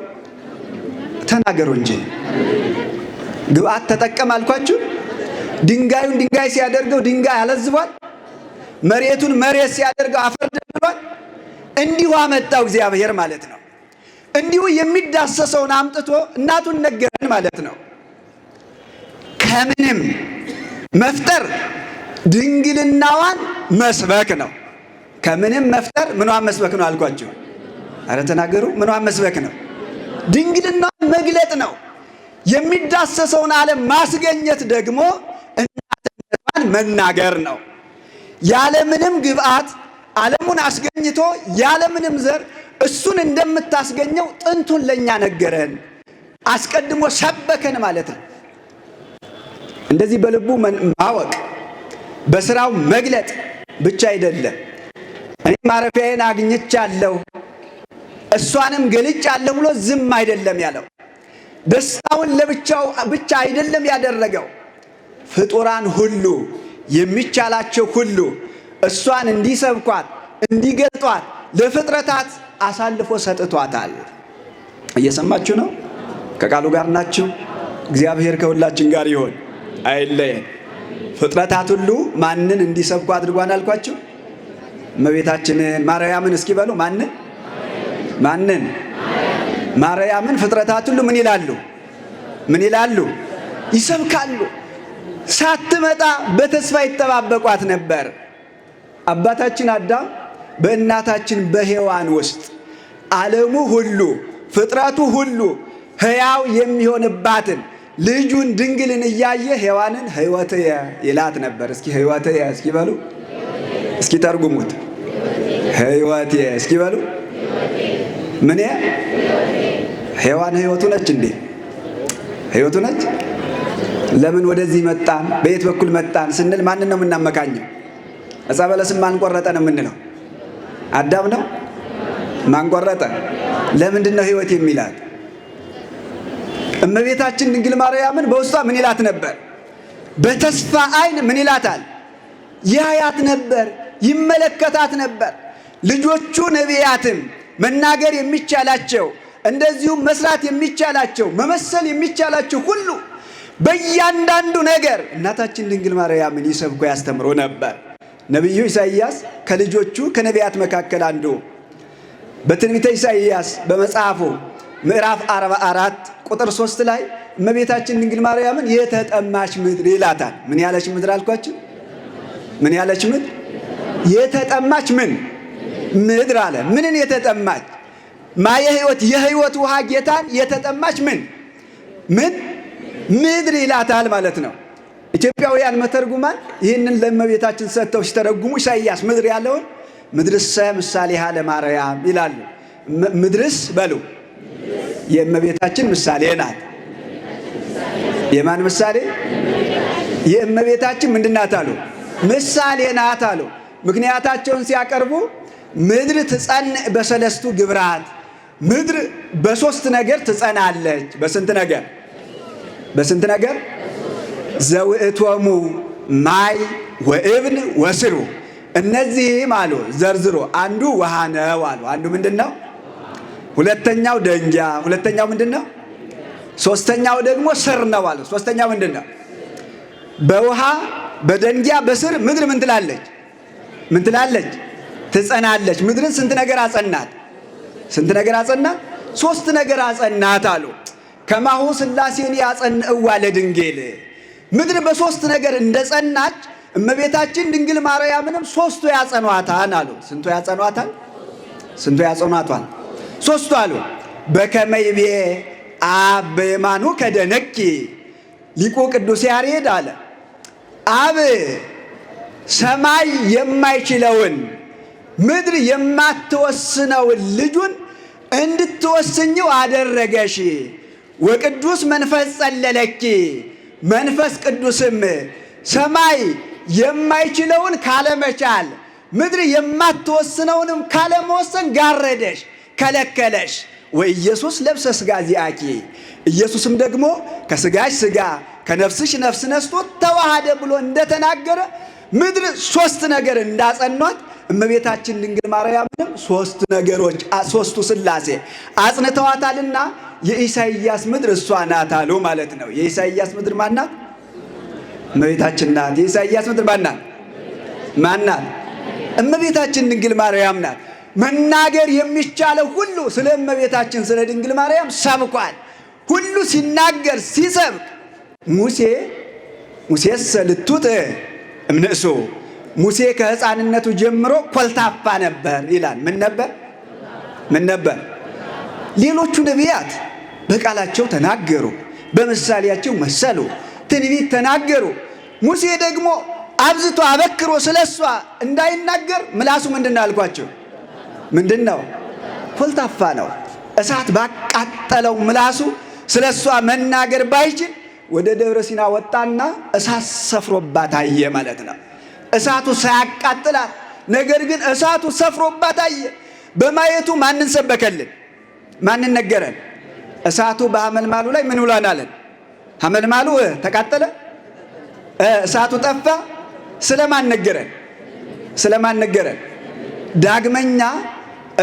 ተናገሩ እንጂ ግብአት ተጠቀም አልኳችሁ? ድንጋዩን ድንጋይ ሲያደርገው ድንጋይ አለዝቧል። መሬቱን መሬት ሲያደርገው አፈር ደብሏል። እንዲሁ አመጣው እግዚአብሔር ማለት ነው። እንዲሁ የሚዳሰሰውን አምጥቶ እናቱን ነገረን ማለት ነው። ከምንም መፍጠር ድንግልናዋን መስበክ ነው። ከምንም መፍጠር ምኗን መስበክ ነው አልኳችሁ? አረ ተናገሩ። ምኗን መስበክ ነው? ድንግልናዋን መግለጥ ነው። የሚዳሰሰውን ዓለም ማስገኘት ደግሞ እናትነቷን መናገር ነው። ያለምንም ግብአት ዓለሙን አስገኝቶ ያለምንም ዘር እሱን እንደምታስገኘው ጥንቱን ለኛ ነገረን፣ አስቀድሞ ሰበከን ማለት ነው። እንደዚህ በልቡ ማወቅ በስራው መግለጥ ብቻ አይደለም። እኔ ማረፊያዬን አግኝቻለሁ እሷንም ገልጫለሁ ብሎ ዝም አይደለም ያለው። ደስታውን ለብቻው ብቻ አይደለም ያደረገው። ፍጡራን ሁሉ የሚቻላቸው ሁሉ እሷን እንዲሰብኳት እንዲገልጧት ለፍጥረታት አሳልፎ ሰጥቷታል። እየሰማችሁ ነው? ከቃሉ ጋር ናችሁ? እግዚአብሔር ከሁላችን ጋር ይሆን፣ አይለየን። ፍጥረታት ሁሉ ማንን እንዲሰብኩ አድርጓን አልኳችሁ? እመቤታችንን ማርያምን። እስኪ በሉ ማንን? ማርያምን። ፍጥረታት ሁሉ ምን ይላሉ? ምን ይላሉ? ይሰብካሉ። ሳትመጣ በተስፋ ይጠባበቋት ነበር። አባታችን አዳም በእናታችን በሔዋን ውስጥ ዓለሙ ሁሉ ፍጥረቱ ሁሉ ሕያው የሚሆንባትን ልጁን ድንግልን እያየ ሔዋንን ሕይወትየ ይላት ነበር። እስኪ ሕይወትየ እስኪ በሉ፣ እስኪ ተርጉሙት። ሕይወትየ እስኪ በሉ። ምን ሔዋን ሕይወቱ ነች እንዴ? ሕይወቱ ነች። ለምን ወደዚህ መጣን? በየት በኩል መጣን ስንል ማንን ነው የምናመካኘው? ዕፀ በለስን ማን ቆረጠ ነው የምንለው? አዳም ነው። ማን ቆረጠ? ለምንድን ነው ሕይወት የሚላት? እመቤታችን ድንግል ማርያምን በውስጧ ምን ይላት ነበር? በተስፋ ዓይን ምን ይላታል? ያያት ነበር፣ ይመለከታት ነበር። ልጆቹ ነቢያትም መናገር የሚቻላቸው እንደዚሁም መስራት የሚቻላቸው መመሰል የሚቻላቸው ሁሉ በእያንዳንዱ ነገር እናታችን ድንግል ማርያምን ይሰብኩ ያስተምሮ ነበር። ነቢዩ ኢሳይያስ ከልጆቹ ከነቢያት መካከል አንዱ በትንቢተ ኢሳይያስ በመጽሐፉ ምዕራፍ 44 ቁጥር 3 ላይ እመቤታችን ድንግል ማርያምን የተጠማች ምድር ይላታል። ምን ያለች ምድር አልኳችሁ? ምን ያለች ምድር? የተጠማች ምን ምድር አለ። ምንን የተጠማች? ማየ ሕይወት የሕይወት ውሃ ጌታን የተጠማች ምን ምድር ይላታል ማለት ነው። ኢትዮጵያውያን መተርጉማን ይህንን ለእመቤታችን ሰጥተው ሲተረጉሙ ኢሳይያስ ምድር ያለውን ምድርሰ ምሳሌሃ ለማርያም ይላሉ። ምድርስ በሉ የእመቤታችን ምሳሌ ናት። የማን ምሳሌ? የእመቤታችን ምንድናት አሉ? ምሳሌ ናት አሉ። ምክንያታቸውን ሲያቀርቡ ምድር ትጸንዕ በሰለስቱ ግብራት፣ ምድር በሶስት ነገር ትጸናለች። በስንት ነገር? በስንት ነገር? ዘውእቶሙ ማይ ወእብን ወስሩ። እነዚህም አሉ ዘርዝሮ አንዱ ውሃ ነው አሉ። አንዱ ምንድን ነው? ሁለተኛው ደንጊያ። ሁለተኛው ምንድን ነው? ሶስተኛው ደግሞ ስር ነው አሉ። ሶስተኛው ምንድን ነው? በውሃ በደንጊያ በስር ምድር ምን ትላለች? ምን ትላለች? ትጸናለች። ምድርን ስንት ነገር አጸናት? ስንት ነገር አጸናት? ሶስት ነገር አጸናት አሉ። ከማሁ ሥላሴን ያጸንዕዋ ለድንግል። ምድር በሶስት ነገር እንደጸናች እመቤታችን ድንግል ማርያምንም ሶስቱ ያጸኗታል አሉ። ስንቱ ያጸኗታል? ስንቱ ያጸኗታል? ሶስቱ አሉ። በከመ ይቤ አብ በየማኑ ከደነኪ። ሊቁ ቅዱስ ያሬድ አለ አብ ሰማይ የማይችለውን ምድር የማትወስነውን ልጁን እንድትወስኝው አደረገሽ። ወቅዱስ መንፈስ ጸለለኪ። መንፈስ ቅዱስም ሰማይ የማይችለውን ካለመቻል ምድር የማትወስነውንም ካለመወሰን ጋረደሽ፣ ከለከለሽ። ወኢየሱስ ለብሰ ሥጋ ዚአኪ። ኢየሱስም ደግሞ ከሥጋሽ ሥጋ ከነፍስሽ ነፍስ ነስቶ ተዋሃደ ብሎ እንደተናገረ ምድር ሶስት ነገር እንዳጸኗት እመቤታችን ድንግል ማርያምንም ሶስት ነገሮች ሶስቱ ሥላሴ አጽንተዋታልና የኢሳይያስ ምድር እሷ ናት አሉ ማለት ነው። የኢሳይያስ ምድር ማናት? እመቤታችን ናት። የኢሳይያስ ምድር ማናት? ማናት? እመቤታችን ድንግል ማርያም ናት። መናገር የሚቻለው ሁሉ ስለ እመቤታችን ስለ ድንግል ማርያም ሰብኳል። ሁሉ ሲናገር ሲሰብክ ሙሴስ ልቱጥ እምንእሱ ሙሴ ከሕፃንነቱ ጀምሮ ኮልታፋ ነበር ይላል። ምን ነበር? ሌሎቹ ነቢያት በቃላቸው ተናገሩ፣ በምሳሌያቸው መሰሉ፣ ትንቢት ተናገሩ። ሙሴ ደግሞ አብዝቶ አበክሮ ስለሷ እንዳይናገር ምላሱ ምንድነው አልኳቸው? ምንድነው? ኮልታፋ ነው። እሳት ባቃጠለው ምላሱ ስለሷ መናገር ባይችል ወደ ደብረ ሲና ወጣና እሳት ሰፍሮባት አየ ማለት ነው። እሳቱ ሳያቃጥላት ነገር ግን እሳቱ ሰፍሮባት አየ። በማየቱ ማንን ሰበከልን? ማንን ነገረን? እሳቱ በሐመልማሉ ላይ ምን ብሏን አለን? ሐመልማሉ ተቃጠለ፣ እሳቱ ጠፋ። ስለማን ነገረን? ስለማን ነገረን? ዳግመኛ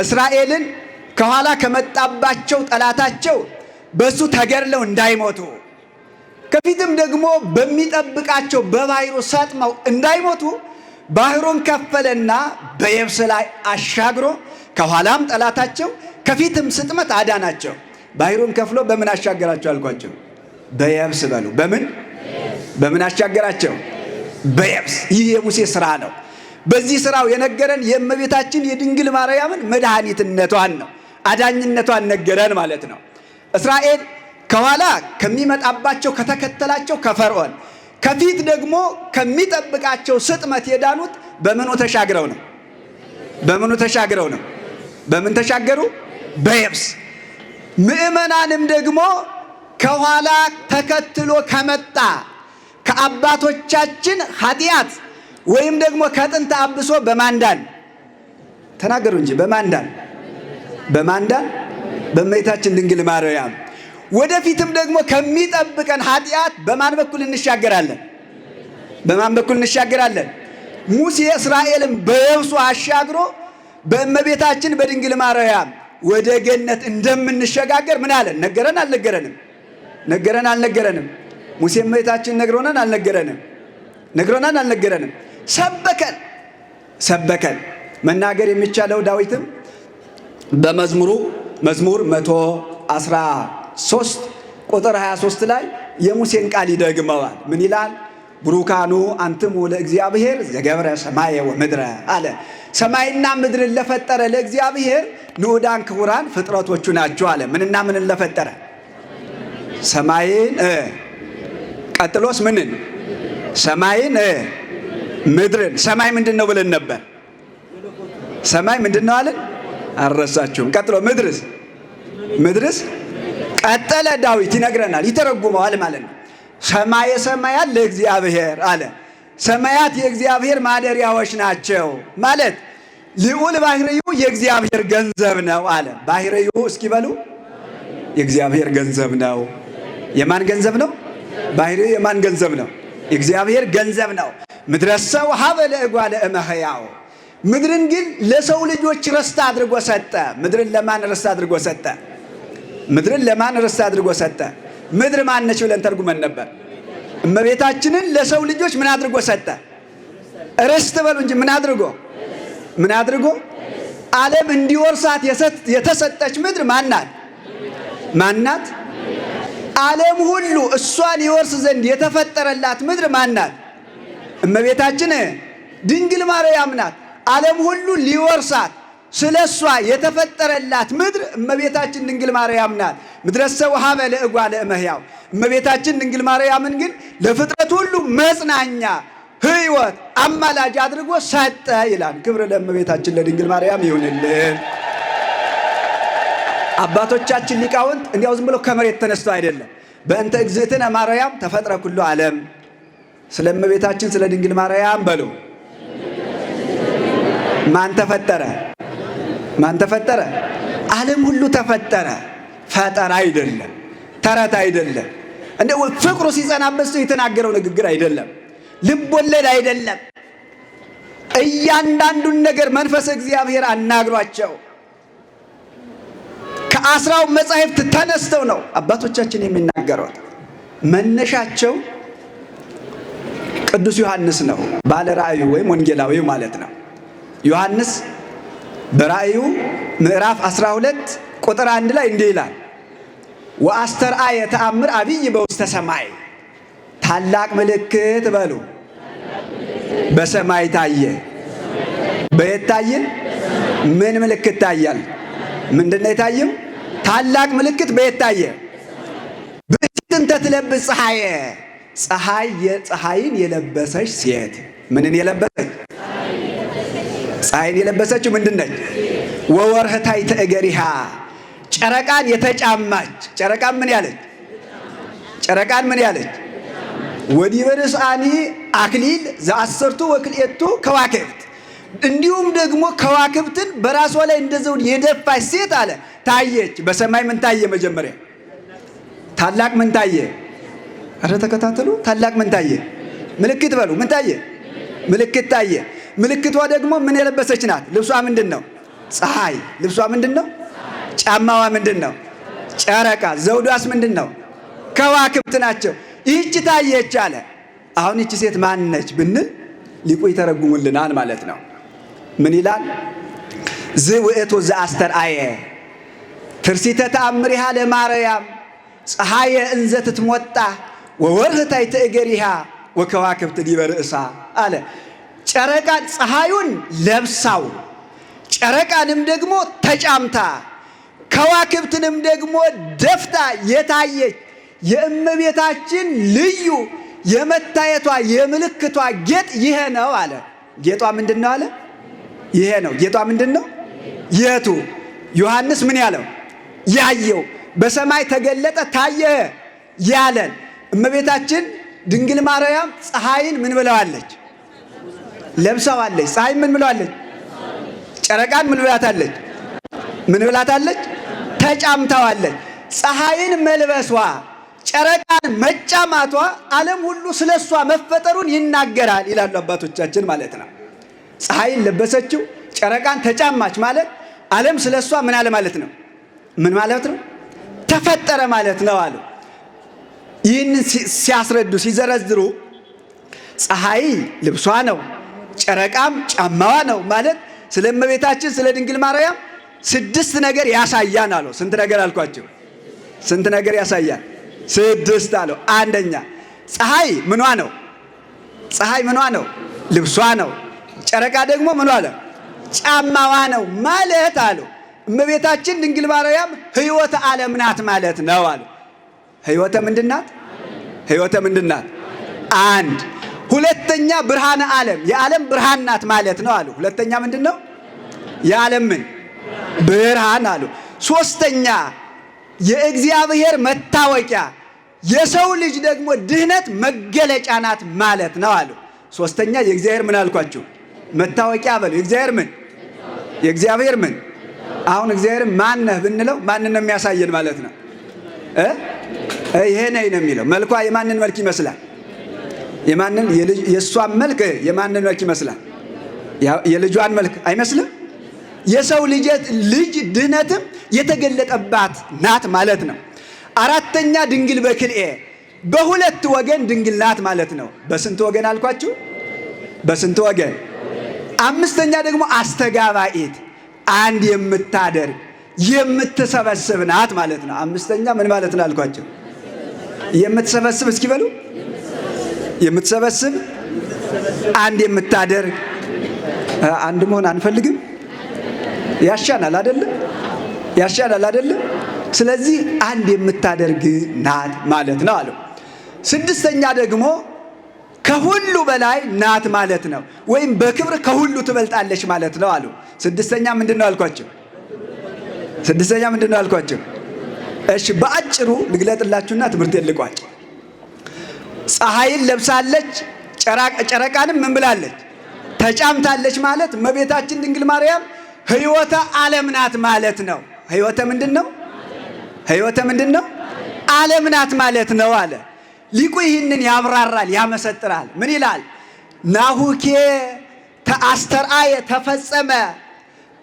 እስራኤልን ከኋላ ከመጣባቸው ጠላታቸው በሱ ተገድለው እንዳይሞቱ ከፊትም ደግሞ በሚጠብቃቸው በባህሩ ሰጥመው እንዳይሞቱ ባህሩን ከፈለና በየብስ ላይ አሻግሮ ከኋላም ጠላታቸው ከፊትም ስጥመት አዳናቸው። ባህሩን ከፍሎ በምን አሻገራቸው አልኳቸው? በየብስ በሉ። በምን አሻገራቸው? በየብስ። ይህ የሙሴ ሥራ ነው። በዚህ ሥራው የነገረን የእመቤታችን የድንግል ማርያምን መድኃኒትነቷን ነው፣ አዳኝነቷን ነገረን ማለት ነው። እስራኤል ከኋላ ከሚመጣባቸው ከተከተላቸው ከፈርዖን ከፊት ደግሞ ከሚጠብቃቸው ስጥመት የዳኑት በምኑ ተሻግረው ነው? በምን ተሻገሩ? በየብስ። ምእመናንም ደግሞ ከኋላ ተከትሎ ከመጣ ከአባቶቻችን ኃጢአት ወይም ደግሞ ከጥንት አብሶ በማንዳን ተናገሩ እንጂ በማንዳን በእመቤታችን ድንግል ማርያም ወደፊትም ደግሞ ከሚጠብቀን ኃጢአት በማን በኩል እንሻገራለን? በማን በኩል እንሻገራለን? ሙሴ እስራኤልን በየብሱ አሻግሮ በእመቤታችን በድንግል ማርያም ወደ ገነት እንደምንሸጋገር ምን አለን? ነገረን አልነገረንም? አልነገረንም? ሙሴ እመቤታችን ነግሮናል አልነገረንም? አልነገረንም? ሰበከን። መናገር የሚቻለው ዳዊትም መዝሙር 113 ቁጥር 23 ላይ የሙሴን ቃል ይደግመዋል። ምን ይላል? ብሩካኑ አንትሙ ለእግዚአብሔር ዘገብረ ሰማየ ወምድረ አለ። ሰማይና ምድርን ለፈጠረ ለእግዚአብሔር ንዑዳን ክቡራን ፍጥረቶቹ ናቸው አለ። ምንና ምንን ለፈጠረ? ሰማይን ቀጥሎስ ምንን? ሰማይን ምድርን። ሰማይ ምንድን ነው ብለን ነበር? ሰማይ ምንድን ነው አለን? አልረሳችሁም? ቀጥሎ ምድርስ ቀጠለ። ዳዊት ይነግረናል፣ ይተረጉመዋል ማለት ነው። ሰማየ ሰማያት ለእግዚአብሔር አለ። ሰማያት የእግዚአብሔር ማደሪያዎች ናቸው ማለት ልዑል ባህርዩ የእግዚአብሔር ገንዘብ ነው አለ። ባህርዩ እስኪ በሉ የእግዚአብሔር ገንዘብ ነው። የማን ገንዘብ ነው? ባህርዩ የማን ገንዘብ ነው? የእግዚአብሔር ገንዘብ ነው። ምድረሰው ሀበ ለእጓለ እመሕያው ምድርን ግን ለሰው ልጆች ርስት አድርጎ ሰጠ። ምድርን ለማን ርስት አድርጎ ሰጠ? ምድር ማነች ብለን ተርጉመን ነበር። እመቤታችንን ለሰው ልጆች ምን አድርጎ ሰጠ? ርስት በሉ እንጂ ምን አድርጎ? ዓለም እንዲወርሳት የተሰጠች ምድር ማናት? ዓለም ሁሉ እሷን ይወርስ ዘንድ የተፈጠረላት ምድር ማናት? እመቤታችን ድንግል ማርያም ናት። ዓለም ሁሉ ሊወርሳት ስለ እሷ የተፈጠረላት ምድር እመቤታችን ድንግል ማርያም ናት። ምድረሰ ወሀበ ለእጓለ እመሕያው እመቤታችን ድንግል ማርያምን ግን ለፍጥረት ሁሉ መጽናኛ፣ ሕይወት፣ አማላጅ አድርጎ ሰጠ ይላል። ክብር ለእመቤታችን ለድንግል ማርያም ይሁንልን። አባቶቻችን ሊቃውንት እንዲያው ዝም ብለው ከመሬት ተነስተው አይደለም። በእንተ እግዝእትነ ማርያም ተፈጥረ ኩሉ ዓለም። ስለ እመቤታችን ስለ ድንግል ማርያም በሉ ማን ተፈጠረ? ዓለም ሁሉ ተፈጠረ። ፈጠራ አይደለም፣ ተረት አይደለም፣ እንደ ፍቅሩ ሲጸናበት ሰው የተናገረው ንግግር አይደለም፣ ልብ ወለድ አይደለም። እያንዳንዱን ነገር መንፈስ እግዚአብሔር አናግሯቸው ከአስራው መጻሕፍት ተነስተው ነው አባቶቻችን የሚናገሩት። መነሻቸው ቅዱስ ዮሐንስ ነው፣ ባለ ራእዩ ወይም ወንጌላዊው ማለት ነው። ዮሐንስ በራእዩ ምዕራፍ 12 ቁጥር 1 ላይ እንዲህ ይላል፣ ወአስተርአየ ተአምር አብይ በውስተ ሰማይ፣ ታላቅ ምልክት በሉ በሰማይ ታየ። በየት ታየ? ምን ምልክት ታያል? ምንድነው የታየው? ታላቅ ምልክት በየት ታየ? ብእሲትን ተትለብስ ፀሐየ፣ ፀሐይን የለበሰች ሴት። ምንን የለበሰች? ፀሐይን የለበሰችው ምንድን ነች? ወወርህታይተ እገሪሃ፣ ጨረቃን የተጫማች። ጨረቃን ምን ያለች? ጨረቃን ምን ያለች? ወዲበ ርእሳኒ አክሊል ዘአሰርቱ ወክልኤቱ ከዋክብት፣ እንዲሁም ደግሞ ከዋክብትን በራሷ ላይ እንደ ዘውድ የደፋች ሴት አለ ታየች። በሰማይ ምን ታየ? መጀመሪያ ታላቅ ምን ታየ? አረ ተከታተሉ። ታላቅ ምን ታየ? ምልክት በሉ። ምን ታየ? ምልክት ታየ። ምልክቷ ደግሞ ምን የለበሰች ናት? ልብሷ ምንድን ነው? ፀሐይ። ልብሷ ምንድን ነው? ጫማዋ ምንድን ነው? ጨረቃ። ዘውዷስ ምንድን ነው? ከዋክብት ናቸው። ይህች ታየች አለ። አሁን ይህች ሴት ማን ነች ብንል ሊቁ ይተረጉሙልናል ማለት ነው። ምን ይላል? ዝውእቱ ዘአስተርአየ ትርሲተ ተአምሪሃ ለማርያም ፀሐየ እንዘ ትትሞጣ ወወርህታይተ እገሪሃ ወከዋክብት ዲበ ርእሳ አለ። ጨረቃን ፀሐዩን ለብሳው ጨረቃንም ደግሞ ተጫምታ ከዋክብትንም ደግሞ ደፍታ የታየች የእመቤታችን ልዩ የመታየቷ የምልክቷ ጌጥ ይሄ ነው አለ። ጌጧ ምንድን ነው አለ? ይሄ ነው። ጌጧ ምንድን ነው? የቱ? ዮሐንስ ምን ያለው? ያየው በሰማይ ተገለጠ ታየ ያለን። እመቤታችን ድንግል ማርያም ፀሐይን ምን ብለዋለች? ለብሰዋለች። ፀሐይን ምን ብለዋለች? ጨረቃን ምን ብላታለች? ምን ብላታለች? ተጫምተዋለች። ፀሐይን መልበሷ ጨረቃን መጫማቷ ዓለም ሁሉ ስለ እሷ መፈጠሩን ይናገራል ይላሉ አባቶቻችን ማለት ነው። ፀሐይን ለበሰችው ጨረቃን ተጫማች ማለት ዓለም ስለ እሷ ምን አለ ማለት ነው? ምን ማለት ነው? ተፈጠረ ማለት ነው አሉ። ይህንን ሲያስረዱ ሲዘረዝሩ ፀሐይ ልብሷ ነው፣ ጨረቃም ጫማዋ ነው ማለት ስለ እመቤታችን ስለ ድንግል ማርያም 6 ነገር ያሳያል አሉ። ስንት ነገር አልኳቸው? ስንት ነገር ያሳያል? 6 አለው። አንደኛ ፀሐይ ምኗ ነው? ፀሐይ ምኗ ነው? ልብሷ ነው። ጨረቃ ደግሞ ምኗ ነው? ጫማዋ ነው ማለት አሉ። እመቤታችን ድንግል ማርያም ሕይወተ ዓለም ናት ማለት ነው አሉ። ሕይወተ ምንድን ናት? ሕይወተ ምንድን ናት? አንድ። ሁለተኛ ብርሃነ ዓለም የዓለም ብርሃን ናት ማለት ነው አሉ። ሁለተኛ ምንድን ነው? የዓለም ምን ብርሃን አሉ። ሶስተኛ የእግዚአብሔር መታወቂያ የሰው ልጅ ደግሞ ድህነት መገለጫ ናት ማለት ነው አሉ። ሶስተኛ የእግዚአብሔር ምን አልኳችሁ? መታወቂያ በሉ። የእግዚአብሔር ምን? የእግዚአብሔር ምን? አሁን እግዚአብሔር ማን ነህ ብንለው ማንን ነው የሚያሳየን ማለት ነው? ይሄ ነኝ ነው የሚለው። መልኳ የማንን መልክ ይመስላል? የማንን? የእሷን መልክ የማንን መልክ ይመስላል? የልጇን መልክ አይመስልም? የሰው ልጅ ድህነትም የተገለጠባት ናት ማለት ነው። አራተኛ ድንግል በክልኤ በሁለት ወገን ድንግል ናት ማለት ነው። በስንት ወገን አልኳችሁ? በስንት ወገን? አምስተኛ ደግሞ አስተጋባኢት አንድ የምታደርግ የምትሰበስብ ናት ማለት ነው። አምስተኛ ምን ማለት ነው አልኳችሁ? የምትሰበስብ እስኪ በሉ። የምትሰበስብ አንድ የምታደርግ። አንድ መሆን አንፈልግም? ያሻናል አይደለም? ያሻናል አይደለም? ስለዚህ አንድ የምታደርግ ናት ማለት ነው አለው። ስድስተኛ ደግሞ ከሁሉ በላይ ናት ማለት ነው፣ ወይም በክብር ከሁሉ ትበልጣለች ማለት ነው አሉ። ስድስተኛ ምንድን ነው አልኳቸው? ስድስተኛ ምንድን ነው አልኳቸው? እሺ በአጭሩ ልግለጥላችሁና ትምህርት ልቋጭ። ፀሐይን ለብሳለች፣ ጨረቃንም ምን ብላለች? ተጫምታለች ማለት እመቤታችን ድንግል ማርያም ሕይወተ ዓለም ናት ማለት ነው። ሕይወተ ምንድን ነው? ሕይወተ ምንድን ነው? ዓለም ናት ማለት ነው አለ ሊቁ። ይህንን ያብራራል፣ ያመሰጥራል። ምን ይላል? ናሁኬ ተአስተርአየ ተፈጸመ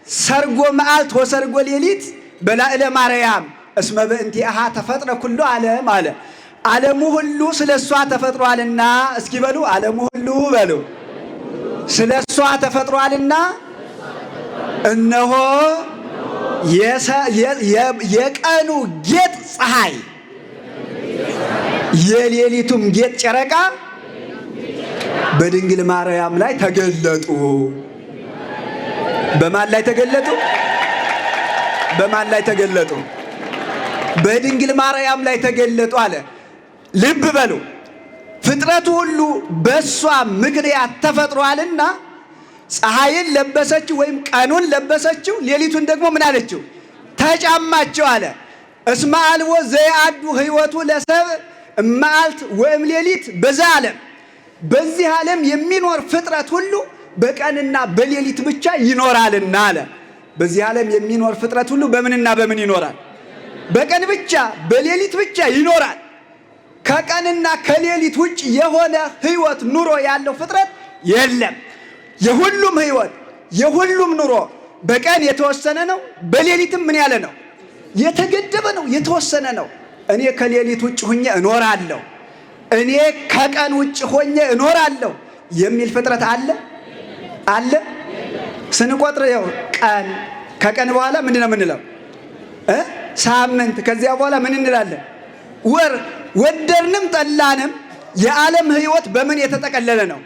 ሰርጎ መዓልት ወሰርጎ ሌሊት በላዕለ ማርያም እስመ በእንቲአሃ ተፈጥረ ኩሉ ዓለም አለ። ዓለሙ ሁሉ ስለ እሷ ተፈጥሯልና፣ እስኪ በሉ ዓለሙ ሁሉ በሉ ስለ እሷ ተፈጥሯልና እነሆ የቀኑ ጌጥ ፀሐይ የሌሊቱም ጌጥ ጨረቃ በድንግል ማርያም ላይ ተገለጡ። በማን ላይ ተገለጡ? በማን ላይ ተገለጡ? በድንግል ማርያም ላይ ተገለጡ አለ። ልብ በሉ፣ ፍጥረቱ ሁሉ በእሷ ምክንያት ተፈጥሯልና ፀሐይን ለበሰችው ወይም ቀኑን ለበሰችው፣ ሌሊቱን ደግሞ ምን አለችው? ተጫማቸው አለ። እስመ አልቦ ዘየአዱ ሕይወቱ ለሰብእ እመዓልት ወእም ሌሊት በዛ ዓለም። በዚህ ዓለም የሚኖር ፍጥረት ሁሉ በቀንና በሌሊት ብቻ ይኖራልና አለ። በዚህ ዓለም የሚኖር ፍጥረት ሁሉ በምንና በምን ይኖራል? በቀን ብቻ በሌሊት ብቻ ይኖራል። ከቀንና ከሌሊት ውጭ የሆነ ሕይወት ኑሮ ያለው ፍጥረት የለም። የሁሉም ሕይወት የሁሉም ኑሮ በቀን የተወሰነ ነው፣ በሌሊትም ምን ያለ ነው? የተገደበ ነው፣ የተወሰነ ነው። እኔ ከሌሊት ውጭ ሆኜ እኖራለሁ፣ እኔ ከቀን ውጭ ሆኜ እኖራለሁ የሚል ፍጥረት አለ? አለ? ስንቆጥር ያው ቀን፣ ከቀን በኋላ ምንድን ነው የምንለው? ሳምንት፣ ከዚያ በኋላ ምን እንላለን? ወር። ወደድንም ጠላንም የዓለም ሕይወት በምን የተጠቀለለ ነው?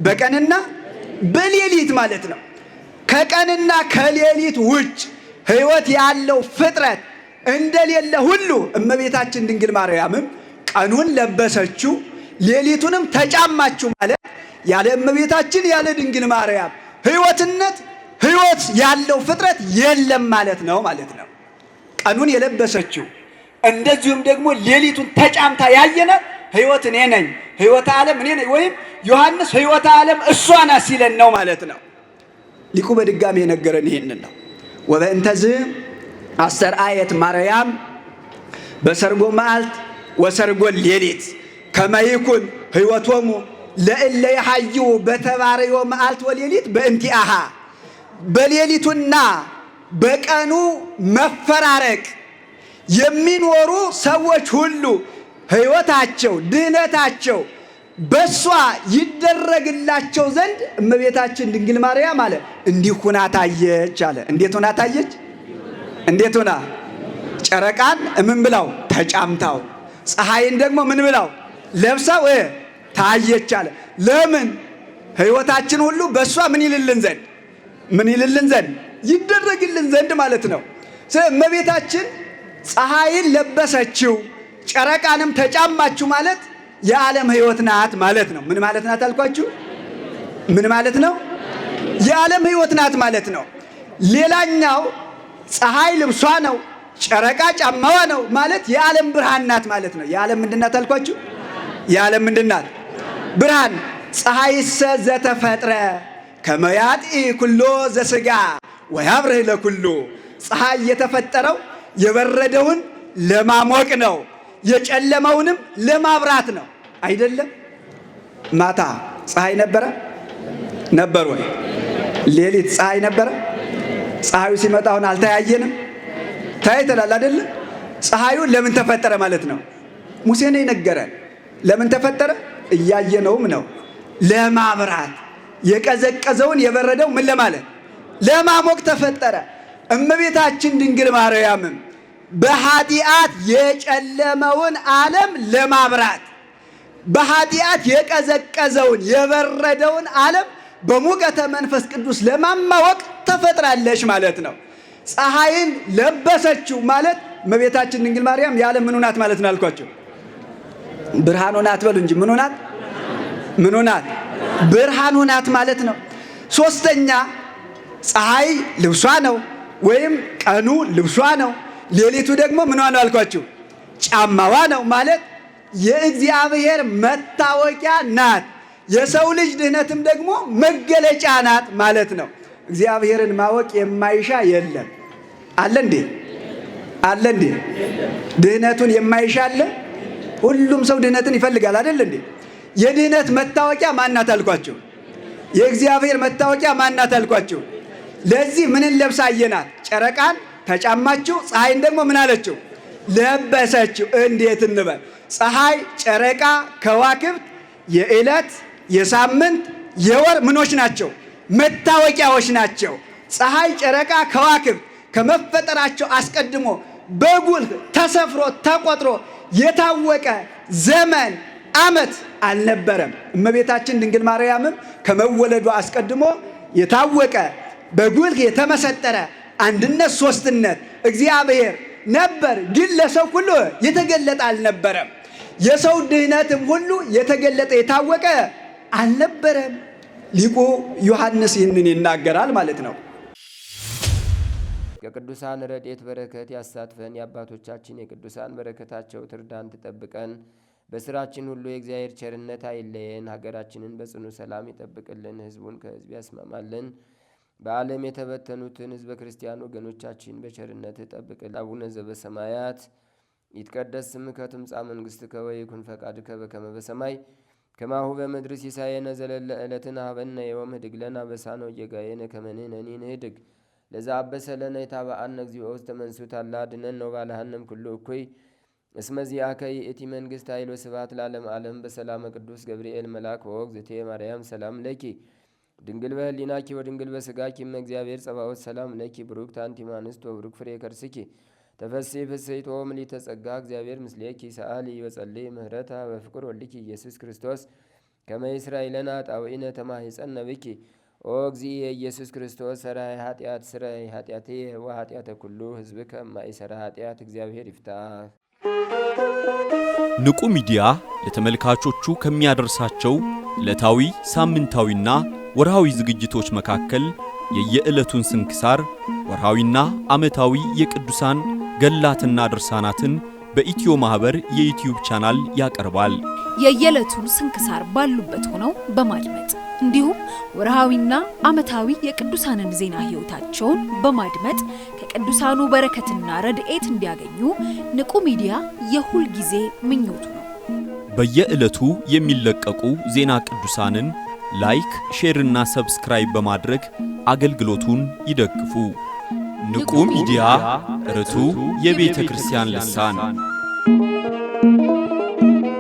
በቀንና በሌሊት ማለት ነው። ከቀንና ከሌሊት ውጭ ሕይወት ያለው ፍጥረት እንደሌለ ሁሉ እመቤታችን ድንግል ማርያምም ቀኑን ለበሰችው ሌሊቱንም ተጫማችው ማለት ያለ እመቤታችን ያለ ድንግል ማርያም ሕይወት ያለው ፍጥረት የለም ማለት ነው ነው። ቀኑን የለበሰችው እንደዚሁም ደግሞ ሌሊቱን ተጫምታ ያየናት ሕይወት እኔ ነኝ፣ ሕይወተ ዓለም እኔ ነኝ፣ ወይም ዮሐንስ ሕይወተ ዓለም እሷ ናት ሲለን ነው ማለት ነው። ሊቁ በድጋሚ የነገረን ይህንን ነው። ወበእንተዝ አስተርአየት ማርያም በሰርጎ መዓልት ወሰርጎ ሌሊት ከመ ይኩን ሕይወቶሙ ለእለ ይሐዩ በተባረዮ መዓልት ወሌሊት በእንቲአሃ። በሌሊቱና በቀኑ መፈራረቅ የሚኖሩ ሰዎች ሁሉ ሕይወታቸው ድህነታቸው በሷ ይደረግላቸው ዘንድ እመቤታችን ድንግል ማርያም አለ እንዲህ ሁና ታየች አለ። እንዴት ሆና ታየች? እንዴት ሆና? ጨረቃን ምን ብላው? ተጫምታው። ፀሐይን ደግሞ ምን ብላው? ለብሳው ታየች አለ። ለምን? ሕይወታችን ሁሉ በሷ ምን ይልልን ዘንድ ይደረግልን ዘንድ ማለት ነው። ስለዚህ እመቤታችን ፀሐይን ለበሰችው ጨረቃንም ተጫማችው ማለት የዓለም ሕይወት ናት ማለት ነው። ምን ማለት ናት አልኳችሁ? ምን ማለት ነው? የዓለም ሕይወት ናት ማለት ነው። ሌላኛው ፀሐይ ልብሷ ነው፣ ጨረቃ ጫማዋ ነው ማለት የዓለም ብርሃን ናት ማለት ነው። የዓለም ምንድን ናት አልኳችሁ? የዓለም ምንድን ናት? ብርሃን። ፀሐይሰ ዘተፈጥረ ከመ ያጥኢ ኩሎ ዘሥጋ ወያብርህ ለኩሉ። ፀሐይ የተፈጠረው የበረደውን ለማሞቅ ነው፣ የጨለመውንም ለማብራት ነው። አይደለም? ማታ ፀሐይ ነበር ወይ? ሌሊት ፀሐይ ነበረ? ፀሐዩ ሲመጣ አሁን አልተያየንም? ታይተናል አይደለ? ፀሐዩ ለምን ተፈጠረ ማለት ነው? ሙሴ ነው የነገረን። ለምን ተፈጠረ? እያየነውም ነው። ለማብራት። የቀዘቀዘውን የበረደው ምን ለማለት? ለማሞቅ ተፈጠረ። እመቤታችን ድንግል ማርያምም በኃጢአት የጨለመውን ዓለም ለማብራት፣ በኃጢአት የቀዘቀዘውን የበረደውን ዓለም በሙቀተ መንፈስ ቅዱስ ለማማወቅ ተፈጥራለች ማለት ነው። ፀሐይን ለበሰችው ማለት እመቤታችን ድንግል ማርያም የዓለም ምኑ ናት ማለት ነው አልኳቸው? ብርሃኑ ናት በሉ እንጂ ምኑ ናት? ምኑ ናት? ብርሃኑ ናት ማለት ነው። ሶስተኛ ፀሐይ ልብሷ ነው ወይም ቀኑ ልብሷ ነው። ሌሊቱ ደግሞ ምኗ ነው አልኳችሁ? ጫማዋ ነው ማለት የእግዚአብሔር መታወቂያ ናት። የሰው ልጅ ድህነትም ደግሞ መገለጫ ናት ማለት ነው። እግዚአብሔርን ማወቅ የማይሻ የለም። አለ እንዴ? አለ እንዴ? ድህነቱን የማይሻ አለ? ሁሉም ሰው ድህነትን ይፈልጋል አይደል እንዴ? የድህነት መታወቂያ ማናት አልኳችሁ? የእግዚአብሔር መታወቂያ ማናት አልኳችሁ? ለዚህ ምንን ለብሳ አየናት? ጨረቃን ተጫማችው፣ ፀሐይን ደግሞ ምን አለችው? ለበሰችው። እንዴት እንበል? ፀሐይ፣ ጨረቃ፣ ከዋክብት የዕለት የሳምንት የወር ምኖች ናቸው? መታወቂያዎች ናቸው። ፀሐይ፣ ጨረቃ፣ ከዋክብት ከመፈጠራቸው አስቀድሞ በጉልህ ተሰፍሮ ተቆጥሮ የታወቀ ዘመን ዓመት አልነበረም። እመቤታችን ድንግል ማርያምም ከመወለዷ አስቀድሞ የታወቀ በጉልህ የተመሰጠረ አንድነት ሶስትነት እግዚአብሔር ነበር። ግን ለሰው ሁሉ የተገለጠ አልነበረም። የሰው ድህነትም ሁሉ የተገለጠ የታወቀ አልነበረም። ሊቁ ዮሐንስ ይህንን ይናገራል ማለት ነው። ከቅዱሳን ረድኤት በረከት ያሳትፈን። የአባቶቻችን የቅዱሳን በረከታቸው ትርዳን ትጠብቀን። በስራችን ሁሉ የእግዚአብሔር ቸርነት አይለየን። ሀገራችንን በጽኑ ሰላም ይጠብቅልን። ሕዝቡን ከሕዝብ ያስማማልን። በዓለም የተበተኑትን ሕዝበ ክርስቲያን ወገኖቻችን በቸርነት ይጠብቅልን። አቡነ ዘበሰማያት ይትቀደስ ስምከ ትምጻእ መንግሥትከ ወይኩን ፈቃድከ በከመ በሰማይ ከማሁ በምድር ሲሳየነ ዘለለ ዕለትነ ሀበነ ዮም ህድግ ለነ አበሳነ ወጌጋየነ ከመ ንሕነኒ ንህድግ ለዘአበሰለነ የታበአነ እግዚኦ ውስተ መንሱት አላ አድኅነነ ወባልሐነም ኩሉ እኩይ እስመ ዚአከ ይእቲ መንግሥት ኃይል ወስብሐት ለዓለመ ዓለም። በሰላመ ቅዱስ ገብርኤል መልአክ ወእግዝእትየ ማርያም ሰላም ለኪ ድንግል በህሊናኪ ወድንግል በሥጋኪ እመ እግዚአብሔር ጸባኦት ሰላም ለኪ ብሩክት አንቲ እምአንስት ወብሩክ ፍሬ ከርስኪ ተፈሥሒ ፍሥሕት ወምልዕተ ጸጋ እግዚአብሔር ምስሌኪ ሰአሊ ወጸልይ ምህረታ በፍቅር ወልኪ ኢየሱስ ክርስቶስ ከመ ይስራይ ለነ ኃጣውኢነ ተማሂፀነ ብኪ ኦ እግዚእ ኢየሱስ ክርስቶስ ሠራይ ኃጢአት ስራይ ኃጢአትየ ወኃጢአተ ኩሉ ሕዝብ ከማይሰራ ኃጢአት እግዚአብሔር ይፍታ። ንቁ ሚዲያ ለተመልካቾቹ ከሚያደርሳቸው ዕለታዊ ሳምንታዊና ወርሃዊ ዝግጅቶች መካከል የየዕለቱን ስንክሳር ወርሃዊና ዓመታዊ የቅዱሳን ገላትና ድርሳናትን በኢትዮ ማህበር የዩቲዩብ ቻናል ያቀርባል። የየዕለቱን ስንክሳር ባሉበት ሆነው በማድመጥ እንዲሁም ወርሃዊና ዓመታዊ የቅዱሳንን ዜና ሕይወታቸውን በማድመጥ ከቅዱሳኑ በረከትና ረድኤት እንዲያገኙ ንቁ ሚዲያ የሁል ጊዜ ምኞቱ ነው። በየዕለቱ የሚለቀቁ ዜና ቅዱሳንን ላይክ፣ ሼር እና ሰብስክራይብ በማድረግ አገልግሎቱን ይደግፉ። ንቁ ሚዲያ ርቱ የቤተ ክርስቲያን ልሳን